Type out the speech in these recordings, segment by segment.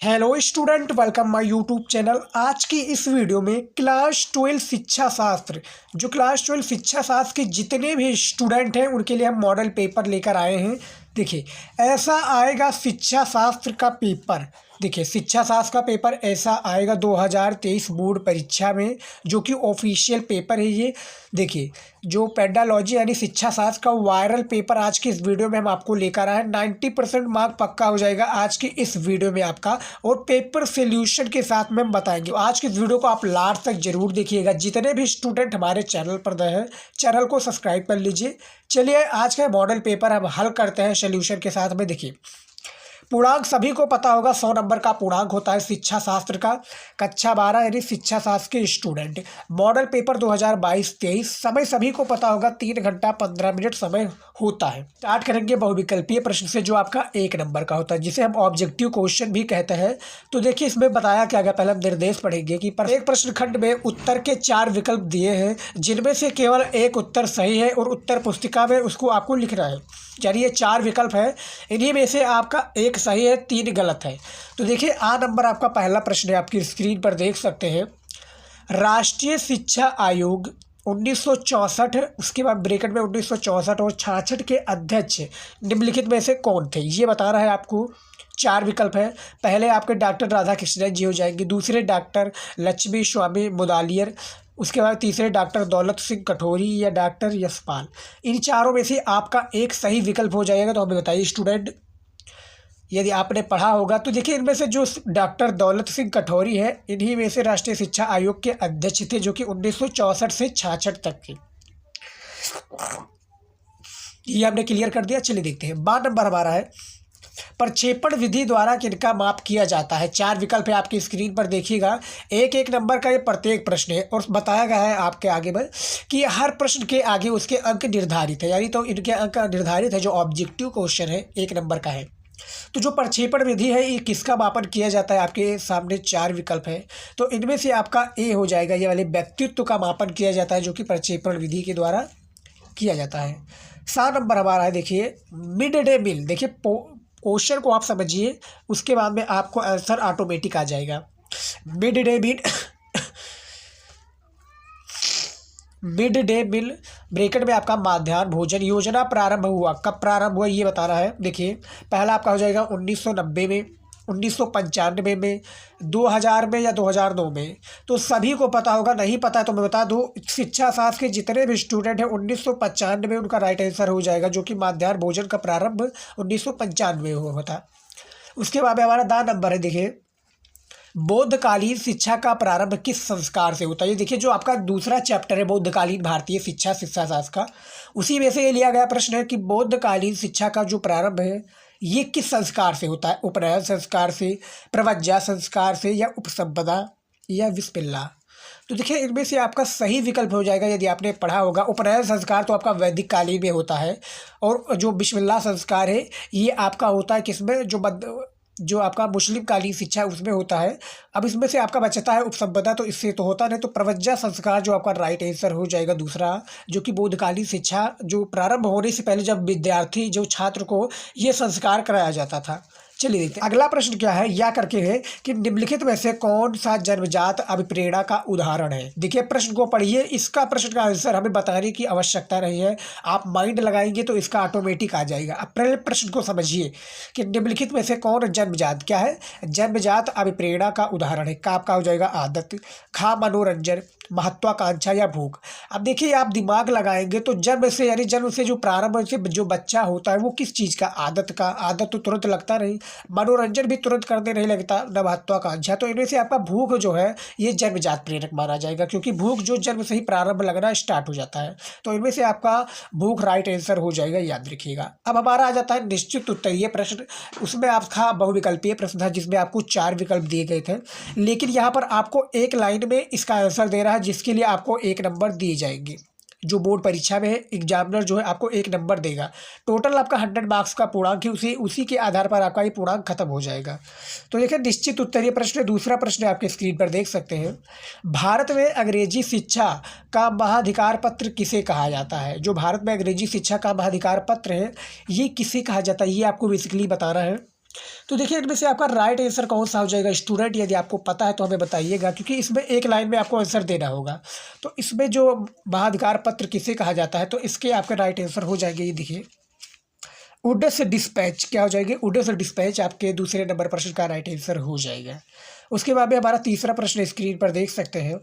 Hello student, welcome my YouTube channel. आज की इस वीडियो में क्लास 12 शिक्षा शास्त्र क्लास 12 शिक्षा शास्त्र के जितने भी स्टूडेंट हैं उनके लिए हम मॉडल पेपर लेकर आए हैं। देखिए, ऐसा आएगा शिक्षा शास्त्र का पेपर। देखिए, शिक्षा शास्त्र का पेपर ऐसा आएगा 2023 बोर्ड परीक्षा में, जो कि ऑफिशियल पेपर है ये। देखिए, जो पेडालॉजी यानी शिक्षा शास्त्र का वायरल पेपर आज की इस वीडियो में हम आपको लेकर आए हैं। 90% मार्क पक्का हो जाएगा आज की इस वीडियो में आपका, और पेपर सोल्यूशन के साथ में हम बताएंगे। आज की इस वीडियो को आप लास्ट तक जरूर देखिएगा। जितने भी स्टूडेंट हमारे चैनल पर नए हैं, चैनल को सब्सक्राइब कर लीजिए। चलिए, आज का मॉडल पेपर हम हल करते हैं सोल्यूशन के साथ में। देखिए, पूर्णांक सभी को पता होगा, 100 नंबर का पूर्णांक होता है शिक्षा शास्त्र का। कक्षा 12 यानी शिक्षा शास्त्र के स्टूडेंट। Model paper 2022-23। समय सभी को पता होगा, 3 घंटा 15 मिनट समय होता है। स्टार्ट करेंगे बहुविकल्पीय प्रश्न से, जो आपका 1 नंबर का होता है, जिसे हम ऑब्जेक्टिव क्वेश्चन भी कहते हैं। तो देखिए, इसमें बताया क्या गया। पहले हम निर्देश पढ़ेंगे कि प्रत्येक प्रश्न खंड में उत्तर के 4 विकल्प दिए हैं, जिनमें से केवल एक उत्तर सही है और उत्तर पुस्तिका में उसको आपको लिखना है। यानी ये 4 विकल्प है, इन्हीं में से आपका एक सही है, 3 गलत है। तो देखिए, आ नंबर आपका पहला प्रश्न है, आपकी स्क्रीन पर देख सकते हैं। राष्ट्रीय शिक्षा आयोग 1964, उसके बाद ब्रैकेट में 1964 और 66 के अध्यक्ष निम्नलिखित में से कौन थे, ये बता रहा है आपको। 4 विकल्प है। पहले आपके डॉक्टर राधाकृष्णन जी हो जाएंगे, दूसरे डॉक्टर लक्ष्मी स्वामी मुदालियर, उसके बाद तीसरे डॉक्टर दौलत सिंह कटोरी या डॉक्टर यशपाल। इन चारों में से आपका एक सही विकल्प हो जाएगा। तो हमें बताइए स्टूडेंट, यदि आपने पढ़ा होगा तो देखिए, इनमें से जो डॉक्टर दौलत सिंह कटोरी है, इन्हीं में से राष्ट्रीय शिक्षा आयोग के अध्यक्ष थे, जो कि 1964 से 66 तक के। ये हमने क्लियर कर दिया। चलिए देखते हैं। 12 नंबर हमारा है, प्रक्षेपण विधि द्वारा किनका माप किया जाता है। 4 विकल्प है, आपकी स्क्रीन पर देखिएगा। एक नंबर का ये प्रत्येक प्रश्न है, और बताया गया है आपके आगे में कि हर प्रश्न के आगे उसके अंक निर्धारित है, यानी तो इनके अंक निर्धारित है। जो ऑब्जेक्टिव क्वेश्चन है 1 नंबर का है। तो जो प्रक्षेपण विधि है, ये किसका मापन किया जाता है, आपके सामने 4 विकल्प है। तो इनमें से आपका ए हो जाएगा, ये वाले व्यक्तित्व का मापन किया जाता है, जो कि प्रक्षेपण विधि के द्वारा किया जाता है। 7 नंबर हमारा है, देखिए मिड डे मील। देखिए, क्वेश्चन को आप समझिए, उसके बाद में आपको आंसर ऑटोमेटिक आ जाएगा। Mid day meal mid day meal bracket में आपका मध्याह्न भोजन योजना प्रारंभ हुआ, कब प्रारंभ हुआ, ये बता रहा है। देखिए, पहला आपका हो जाएगा 1990 में, 1995 में, 2000 में या 2009 में। तो सभी को पता होगा। नहीं पता है तो मैं बता दूं, शिक्षा शास्त्र के जितने भी स्टूडेंट हैं 1995 में उनका राइट आंसर हो जाएगा, जो कि मध्याह्न भोजन का प्रारंभ 1995 में हुआ था। उसके बाद में हमारा 10 नंबर है, देखिए बौद्धकालीन शिक्षा का प्रारंभ किस संस्कार से होता है। ये देखिए, जो आपका दूसरा चैप्टर है बौद्धकालीन भारतीय शिक्षा शास्त्र का, उसी में से ये लिया गया प्रश्न है कि बौद्धकालीन शिक्षा का जो प्रारंभ है, ये किस संस्कार से होता है। उपनयन संस्कार से, प्रव्रज्ञा संस्कार से, या उपसंपदा, या विस्पिल्ला। तो देखिए, इनमें से आपका सही विकल्प हो जाएगा, यदि आपने पढ़ा होगा। उपनयन संस्कार तो आपका वैदिक कालीन में होता है, और जो विस्पिल्ला संस्कार है, ये आपका होता है किसमें, जो आपका मुस्लिम कालीन शिक्षा है उसमें होता है। अब इसमें से आपका बचता है उपसंपदा, तो इससे तो होता नहीं। तो प्रव्रज्ञा संस्कार जो आपका राइट आंसर हो जाएगा दूसरा, जो कि बौद्धकालीन शिक्षा जो प्रारंभ होने से पहले जब विद्यार्थी जो छात्र को ये संस्कार कराया जाता था। चलिए देखते हैं अगला प्रश्न क्या है। या करके है कि निम्नलिखित में से कौन सा जन्मजात अभिप्रेरणा का उदाहरण है। देखिए, प्रश्न को पढ़िए, इसका प्रश्न का आंसर हमें बताने की आवश्यकता नहीं है, आप माइंड लगाएंगे तो इसका ऑटोमेटिक आ जाएगा। अब पहले प्रश्न को समझिए कि निम्नलिखित में से कौन जन्मजात क्या है, जन्मजात अभिप्रेरणा का उदाहरण है। का आपका हो जाएगा आदत, खा मनोरंजन, महत्वाकांक्षा, या भूख। अब देखिए, आप दिमाग लगाएंगे तो जन्म से, यानी जन्म से जो प्रारंभ से जो बच्चा होता है वो किस चीज़ का, आदत का। आदत तो तुरंत लगता नहीं, मनोरंजन भी तुरंत करने नहीं लगता, न महत्वाकांक्षा। तो इनमें से आपका भूख जो है, ये जन्मजात प्रेरक माना जाएगा, क्योंकि भूख जो जन्म से ही प्रारंभ लगना स्टार्ट हो जाता है। तो इनमें से आपका भूख राइट आंसर हो जाएगा, याद रखिएगा। अब हमारा आ जाता है निश्चित उत्तरीय प्रश्न। उसमें आपका बहुविकल्पीय प्रश्न था, जिसमें आपको 4 विकल्प दिए गए थे, लेकिन यहाँ पर आपको एक लाइन में इसका आंसर दे रहा है, जिसके लिए आपको 1 नंबर दिए जाएंगे। जो बोर्ड परीक्षा में एग्जामिनर जो है आपको 1 नंबर देगा। टोटल आपका 100 मार्क्स का पूर्णांक है, उसी के आधार पर आपका ये पूर्णांक खत्म हो जाएगा। तो देखिए, निश्चित उत्तरीय प्रश्न दूसरा प्रश्न आपके स्क्रीन पर देख सकते हैं। भारत में अंग्रेजी शिक्षा का महाधिकार पत्र किसे कहा जाता है। जो भारत में अंग्रेजी शिक्षा का महाधिकार पत्र है, ये किसे कहा जाता है, ये आपको बेसिकली बताना है। तो देखिए इनमें से आपका राइट आंसर कौन सा हो जाएगा स्टूडेंट, यदि आपको पता है तो हमें बताइएगा, क्योंकि इसमें एक लाइन में आपको आंसर देना होगा। तो इसमें जो महाधिकार पत्र किसे कहा जाता है, तो इसके आपके राइट आंसर हो जाएंगे, ये देखिए उडस डिस्पैच, क्या हो जाएगी उडस डिस्पैच, आपके दूसरे नंबर प्रश्न का राइट आंसर हो जाएगा। उसके बाद में हमारा तीसरा प्रश्न स्क्रीन पर देख सकते हैं।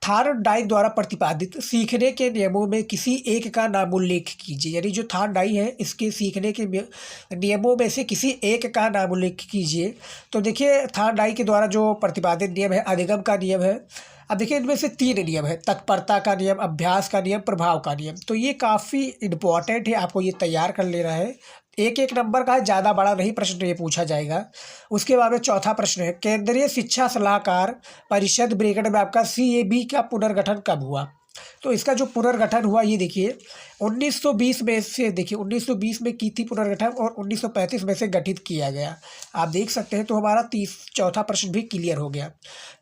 थार्नडाइक द्वारा प्रतिपादित सीखने के नियमों में किसी एक का नामोल्लेख कीजिए, यानी जो थार्नडाइक है इसके सीखने के नियमों में से किसी एक का नामोल्लेख कीजिए। तो देखिए थार्नडाइक के द्वारा जो प्रतिपादित नियम है अधिगम का नियम है। अब देखिए इनमें से 3 नियम है, तत्परता का नियम, अभ्यास का नियम, प्रभाव का नियम। तो ये काफ़ी इम्पॉर्टेंट है, आपको ये तैयार कर लेना है। एक एक नंबर का है, ज़्यादा बड़ा नहीं प्रश्न ये पूछा जाएगा। उसके बाद में चौथा प्रश्न है, केंद्रीय शिक्षा सलाहकार परिषद ब्रैकेट में आपका CAB का पुनर्गठन कब हुआ। तो इसका जो पुनर्गठन हुआ ये देखिए 1920 में से, देखिए 1920 में की थी पुनर्गठन और 1935 में से गठित किया गया। आप देख सकते हैं। तो हमारा चौथा प्रश्न भी क्लियर हो गया।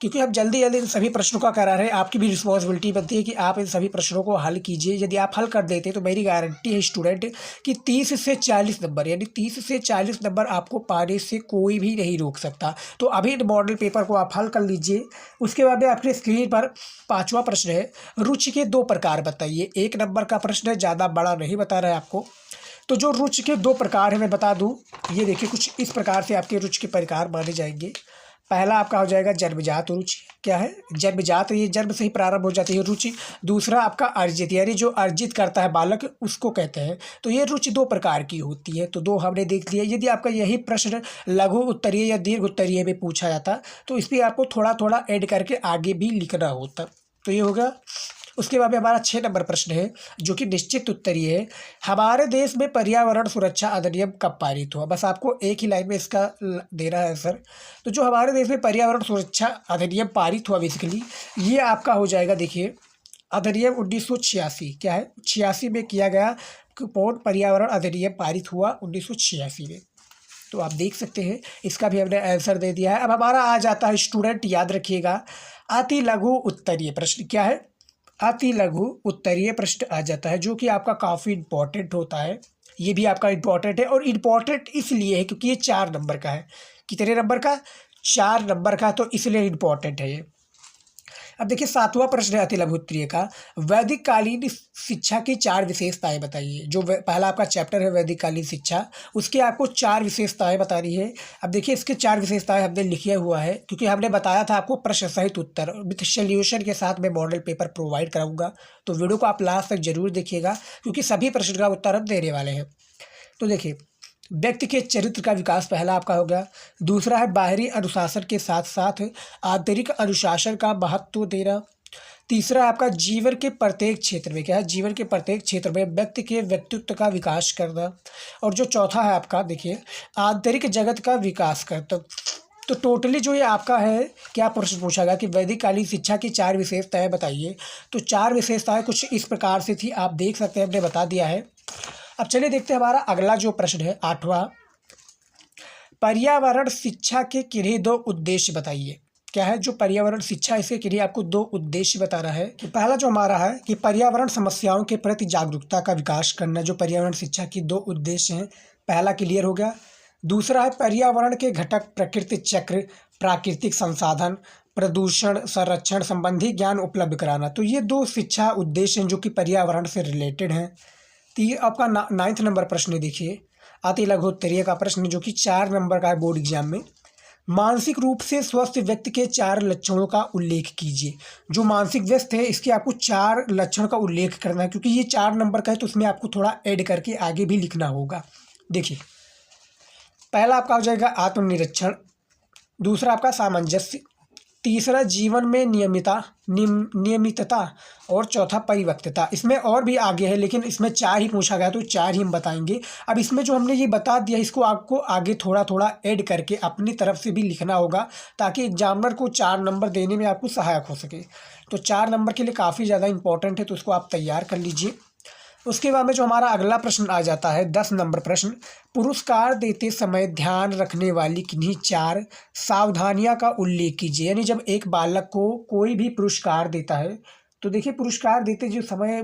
क्योंकि हम जल्दी जल्दी इन सभी प्रश्नों का करा रहे हैं, आपकी भी रिस्पॉन्सिबिलिटी बनती है कि आप इन सभी प्रश्नों को हल कीजिए। यदि आप हल कर देते तो मेरी गारंटी है स्टूडेंट कि 30 से 40 नंबर, यानी 30 से 40 नंबर आपको पाने से कोई भी नहीं रोक सकता। तो अभी इन मॉडल पेपर को आप हल कर लीजिए। उसके बाद में आपके स्क्रीन पर 5वां प्रश्न है, रुचि के 2 प्रकार बताइए। 1 नंबर का प्रश्न है, ज़्यादा बड़ा नहीं बता रहा है आपको। तो जो रुचि के 2 प्रकार है मैं बता दूं, ये देखिए कुछ इस प्रकार से आपके रुचि के प्रकार माने जाएंगे। पहला आपका हो जाएगा जन्मजात रुचि, क्या है जन्मजात, ये जन्म से ही प्रारंभ हो जाती है रुचि। दूसरा आपका अर्जित, यानी जो अर्जित करता है बालक उसको कहते हैं। तो ये रुचि 2 प्रकार की होती है। तो 2 हमने देख लिया। यदि आपका यही प्रश्न लघु उत्तरीय या दीर्घ उत्तरीय में पूछा जाता तो इस पर आपको थोड़ा थोड़ा ऐड करके आगे भी लिखना होता। तो ये होगा। उसके बाद में हमारा 6 नंबर प्रश्न है जो कि निश्चित उत्तरीय है, हमारे देश में पर्यावरण सुरक्षा अधिनियम कब पारित हुआ। बस आपको एक ही लाइन में इसका देना है आंसर। तो जो हमारे देश में पर्यावरण सुरक्षा अधिनियम पारित हुआ बेसिकली ये आपका हो जाएगा, देखिए अधिनियम 1986, क्या है 86 में किया गया। कौन पर्यावरण अधिनियम पारित हुआ 1986 में। तो आप देख सकते हैं इसका भी हमने आंसर दे दिया है। अब हमारा आ जाता है स्टूडेंट, याद रखिएगा, अति लघु उत्तरीय प्रश्न, क्या है अति लघु उत्तरीय प्रश्न आ जाता है, जो कि आपका काफ़ी इंपॉर्टेंट होता है। ये भी आपका इंपॉर्टेंट है और इम्पॉर्टेंट इसलिए है क्योंकि ये 4 नंबर का है। कितने नंबर का 4 नंबर का, तो इसलिए इम्पॉर्टेंट है ये। अब देखिए 7वां प्रश्न है अति लघु उत्तरीय का, वैदिक कालीन शिक्षा की 4 विशेषताएं बताइए। जो पहला आपका चैप्टर है वैदिक कालीन शिक्षा, उसके आपको 4 विशेषताएं बतानी है। अब देखिए इसके 4 विशेषताएं हमने लिखा हुआ है, क्योंकि हमने बताया था आपको प्रश्न सहित उत्तर विथ सोल्यूशन के साथ मैं मॉडल पेपर प्रोवाइड कराऊंगा। तो वीडियो को आप लास्ट तक जरूर देखिएगा, क्योंकि सभी प्रश्न का उत्तर हम देने वाले हैं। तो देखिए व्यक्ति के चरित्र का विकास पहला आपका होगा। दूसरा है बाहरी अनुशासन के साथ साथ आंतरिक अनुशासन का महत्व देना। तीसरा आपका जीवन के प्रत्येक क्षेत्र में, क्या है जीवन के प्रत्येक क्षेत्र में व्यक्ति के व्यक्तित्व का विकास करना। और जो चौथा है आपका देखिए आंतरिक जगत का विकास करना। तो टोटली जो ये आपका है, क्या प्रश्न पूछा गया कि वैदिक कालीन शिक्षा की 4 विशेषताएं बताइए। तो 4 विशेषताएं कुछ इस प्रकार से थी, आप देख सकते हैं हमने बता दिया है। अब चलिए देखते हैं हमारा अगला जो प्रश्न है 8वां, पर्यावरण शिक्षा के किन्हीं 2 उद्देश्य बताइए। क्या है जो पर्यावरण शिक्षा, इसके किन्हीं आपको 2 उद्देश्य बताना है। कि पहला जो हमारा है कि पर्यावरण समस्याओं के प्रति जागरूकता का विकास करना, जो पर्यावरण शिक्षा की 2 उद्देश्य हैं, पहला क्लियर हो गया। दूसरा है पर्यावरण के घटक प्रकृति चक्र, प्राकृतिक संसाधन, प्रदूषण संरक्षण संबंधी ज्ञान उपलब्ध कराना। तो ये 2 शिक्षा उद्देश्य हैं जो कि पर्यावरण से रिलेटेड हैं। आपका 9वां नंबर प्रश्न देखिए अति लघु उत्तरीय का प्रश्न जो कि 4 नंबर का है बोर्ड एग्जाम में, मानसिक रूप से स्वस्थ व्यक्ति के 4 लक्षणों का उल्लेख कीजिए। जो मानसिक व्यस्त है इसके आपको 4 लक्षण का उल्लेख करना है, क्योंकि ये 4 नंबर का है तो उसमें आपको थोड़ा ऐड करके आगे भी लिखना होगा। देखिए पहला आपका हो जाएगा आत्मनिरीक्षण, दूसरा आपका सामंजस्य, तीसरा जीवन में नियमितता और चौथा परिपक्वता। इसमें और भी आगे है लेकिन इसमें 4 ही पूछा गया तो 4 ही हम बताएंगे। अब इसमें जो हमने ये बता दिया इसको आपको आगे थोड़ा थोड़ा ऐड करके अपनी तरफ से भी लिखना होगा, ताकि एग्जामिनर को 4 नंबर देने में आपको सहायक हो सके। तो 4 नंबर के लिए काफ़ी ज़्यादा इंपॉर्टेंट है, तो उसको आप तैयार कर लीजिए। उसके बाद में जो हमारा अगला प्रश्न आ जाता है 10 नंबर प्रश्न, पुरस्कार देते समय ध्यान रखने वाली किन्हीं 4 सावधानियां का उल्लेख कीजिए। यानी जब एक बालक को कोई भी पुरस्कार देता है तो देखिए पुरस्कार देते जो समय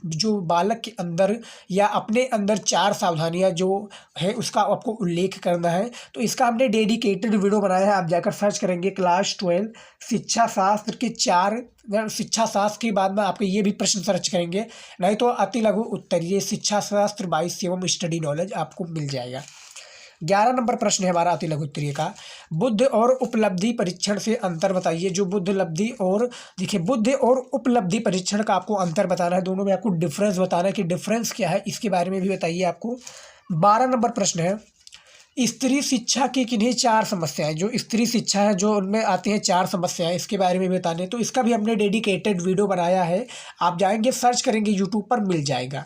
जो बालक के अंदर या अपने अंदर 4 सावधानियाँ जो है उसका आपको उल्लेख करना है। तो इसका हमने डेडिकेटेड वीडियो बनाया है, आप जाकर सर्च करेंगे क्लास 12 शिक्षा शास्त्र के 4 शिक्षा शास्त्र के बाद में आपको ये भी प्रश्न सर्च करेंगे, नहीं तो अति लघु उत्तरीय शिक्षा शास्त्र 22 एवं स्टडी नॉलेज आपको मिल जाएगा। 11 नंबर प्रश्न है हमारा अति लघु उत्तरीय का, बुद्धि और उपलब्धि परीक्षण से अंतर बताइए। जो बुद्धि और देखिए बुद्धि और उपलब्धि परीक्षण का आपको अंतर बताना है, दोनों में आपको डिफरेंस बताना है कि डिफरेंस क्या है, इसके बारे में भी बताइए आपको। 12 नंबर प्रश्न है, स्त्री शिक्षा की किन्हीं 4 समस्याएं, जो स्त्री शिक्षा है जो उनमें आती हैं 4 समस्याएं, इसके बारे में बताने, तो इसका भी हमने डेडिकेटेड वीडियो बनाया है, आप जाएंगे सर्च करेंगे यूट्यूब पर मिल जाएगा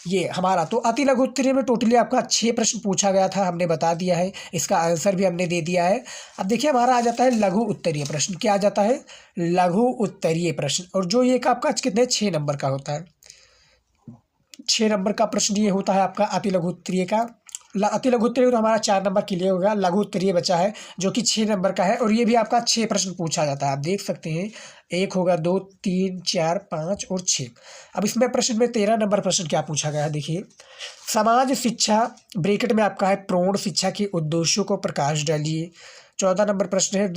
ये हमारा। तो अति लघु उत्तरीय में टोटली आपका 6 प्रश्न पूछा गया था, हमने बता दिया है, इसका आंसर भी हमने दे दिया है। अब देखिए हमारा आ जाता है लघु उत्तरीय प्रश्न, क्या आ जाता है लघु उत्तरीय प्रश्न, और जो ये आपका कितने 6 नंबर का होता है, 6 नंबर का प्रश्न ये होता है आपका अति लघु उत्तरीय का। अति लघु उत्तरीय तो हमारा 4 नंबर क्लियर होगा, लघु उत्तरीय बचा है जो कि 6 नंबर का है, और ये भी आपका 6 प्रश्न पूछा जाता है, आप देख सकते हैं 1 होगा 2 3 4 5 और 6। अब इसमें प्रश्न में 13 नंबर प्रश्न क्या पूछा गया है, देखिए समाज शिक्षा ब्रैकेट में आपका है प्रौढ़ शिक्षा के उद्देश्यों को प्रकाश डालिए। 14 नंबर प्रश्न है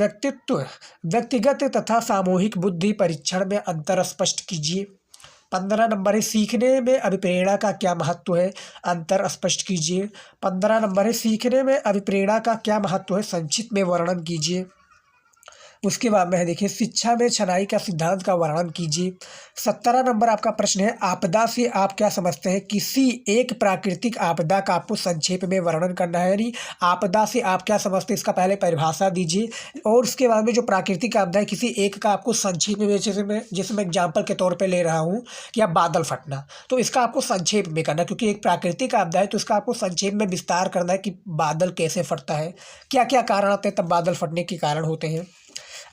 व्यक्तिगत तथा सामूहिक बुद्धि परीक्षण में अंतर स्पष्ट कीजिए। 15 नंबर है सीखने में अभिप्रेरणा का क्या महत्व है, अंतर स्पष्ट कीजिए। 15 नंबर है सीखने में अभिप्रेरणा का क्या महत्व है, संक्षिप्त में वर्णन कीजिए। उसके बाद में है देखिए शिक्षा में छनाई का सिद्धांत का वर्णन कीजिए। 17 नंबर आपका प्रश्न है आपदा से आप क्या समझते हैं, किसी एक प्राकृतिक आपदा का आपको संक्षेप में वर्णन करना है, यानी आपदा से आप क्या समझते हैं इसका पहले परिभाषा दीजिए, और उसके बाद में जो प्राकृतिक आपदा है किसी एक का आपको संक्षेप में, जैसे मैं एग्जाम्पल के तौर पर ले रहा हूँ कि आप बादल फटना, तो इसका आपको संक्षेप में करना, क्योंकि एक प्राकृतिक आपदा है तो इसका आपको संक्षेप में विस्तार करना है कि बादल कैसे फटता है, क्या क्या कारण आते हैं तब बादल फटने के कारण होते हैं।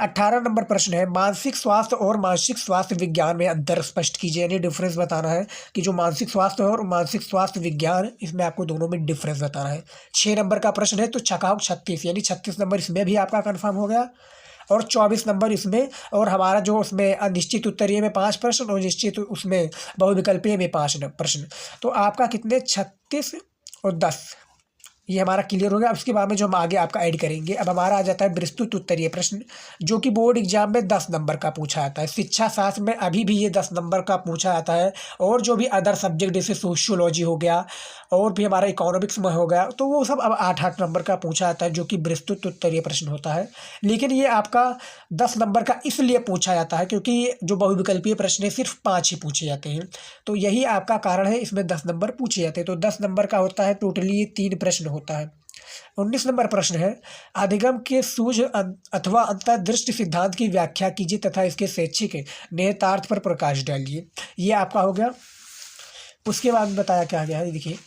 18 नंबर प्रश्न है मानसिक स्वास्थ्य और मानसिक स्वास्थ्य विज्ञान में अंतर स्पष्ट कीजिए, यानी डिफरेंस बताना है कि जो मानसिक स्वास्थ्य है और मानसिक स्वास्थ्य विज्ञान, इसमें आपको दोनों में डिफरेंस बताना है। 6 नंबर का प्रश्न है तो छकाऊ 36, यानी 36 नंबर इसमें भी आपका कन्फर्म हो गया, और 24 नंबर इसमें, और हमारा जो उसमें अनिश्चित उत्तरीय में 5 प्रश्न और निश्चित उसमें बहुविकल्पीय में 5 प्रश्न, तो आपका कितने 36 और 10 ये हमारा क्लियर हो गया। उसके बाद में जो हम आगे आपका ऐड करेंगे, अब हमारा आ जाता है विस्तृत उत्तरीय प्रश्न, जो कि बोर्ड एग्जाम में 10 नंबर का पूछा जाता है। शिक्षा शास्त्र में अभी भी ये 10 नंबर का पूछा जाता है, और जो भी अदर सब्जेक्ट जैसे सोशियोलॉजी हो गया और भी हमारा इकोनॉमिक्स में हो गया, तो वो सब अब 8-8 नंबर का पूछा जाता है, जो कि विस्तृत उत्तरीय प्रश्न होता है। लेकिन ये आपका 10 नंबर का इसलिए पूछा जाता है क्योंकि जो बहुविकल्पीय प्रश्न है सिर्फ 5 ही पूछे जाते हैं, तो यही आपका कारण है इसमें 10 नंबर पूछे जाते हैं। तो 10 नंबर का होता है टोटली ये 3 प्रश्न होता है। 19 नंबर प्रश्न है अधिगम के सूझ अथवा अंतर्दृष्टि सिद्धांत की व्याख्या कीजिए तथा इसके शैक्षिक निहितार्थ पर प्रकाश डालिए, ये आपका हो गया। उसके बाद बताया क्या गया है, देखिए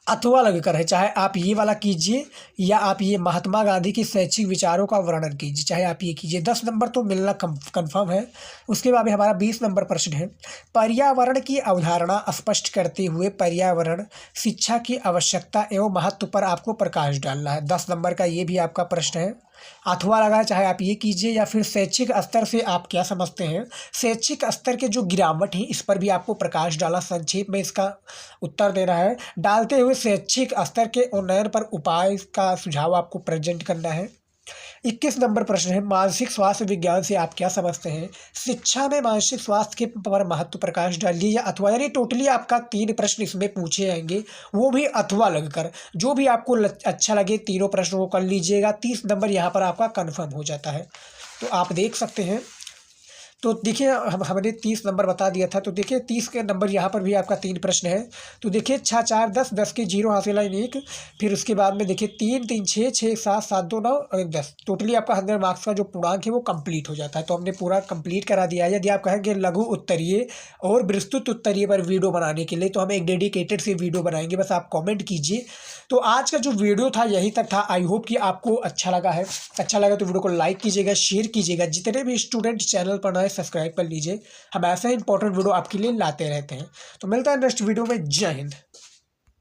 अथवा लगकर है, चाहे आप ये वाला कीजिए या आप ये महात्मा गांधी के शैक्षिक विचारों का वर्णन कीजिए, चाहे आप ये कीजिए, 10 नंबर तो मिलना कन्फर्म है। उसके बाद में हमारा 20 नंबर प्रश्न है पर्यावरण की अवधारणा स्पष्ट करते हुए पर्यावरण शिक्षा की आवश्यकता एवं महत्व पर आपको प्रकाश डालना है, 10 नंबर का ये भी आपका प्रश्न है। अथवा लगा है, चाहे आप ये कीजिए या फिर शैक्षिक स्तर से आप क्या समझते हैं, शैक्षिक स्तर के जो गिरावट है इस पर भी आपको प्रकाश डाला, संक्षेप में इसका उत्तर देना है। डालते हुए शैक्षिक स्तर के उन्नयन पर उपाय का सुझाव आपको प्रेजेंट करना है। 21 नंबर प्रश्न है मानसिक स्वास्थ्य विज्ञान से आप क्या समझते हैं, शिक्षा में मानसिक स्वास्थ्य के पर महत्व प्रकाश डालिए या अथवा, यानी टोटली आपका 3 प्रश्न इसमें पूछे जाएंगे, वो भी अथवा लगकर, जो भी आपको अच्छा लगे तीनों प्रश्नों को कर लीजिएगा। 30 नंबर यहाँ पर आपका कन्फर्म हो जाता है, तो आप देख सकते हैं। तो देखिए हमने 30 नंबर बता दिया था, तो देखिए 30 के नंबर यहाँ पर भी आपका 3 प्रश्न है, तो देखिए 6 4 10 10 के 0 हासिल लाइन 1, फिर उसके बाद में देखिए 3 3 6 6 7 7 2 9 और 10, टोटली आपका 100 मार्क्स का जो पूर्णांक है वो कंप्लीट हो जाता है। तो हमने पूरा कंप्लीट करा दिया है। यदि आप कहेंगे लघु उत्तरीय और विस्तृत उत्तरीय पर वीडियो बनाने के लिए, तो हम एक डेडिकेटेड से वीडियो बनाएंगे, बस आप कॉमेंट कीजिए। तो आज का जो वीडियो था यहीं तक था, आई होप कि आपको अच्छा लगा है। अच्छा लगा तो वीडियो को लाइक कीजिएगा, शेयर कीजिएगा, जितने भी स्टूडेंट चैनल पर नए सब्सक्राइब कर लीजिए, हम ऐसे इंपॉर्टेंट वीडियो आपके लिए लाते रहते हैं। तो मिलता है नेक्स्ट वीडियो में, जय हिंद।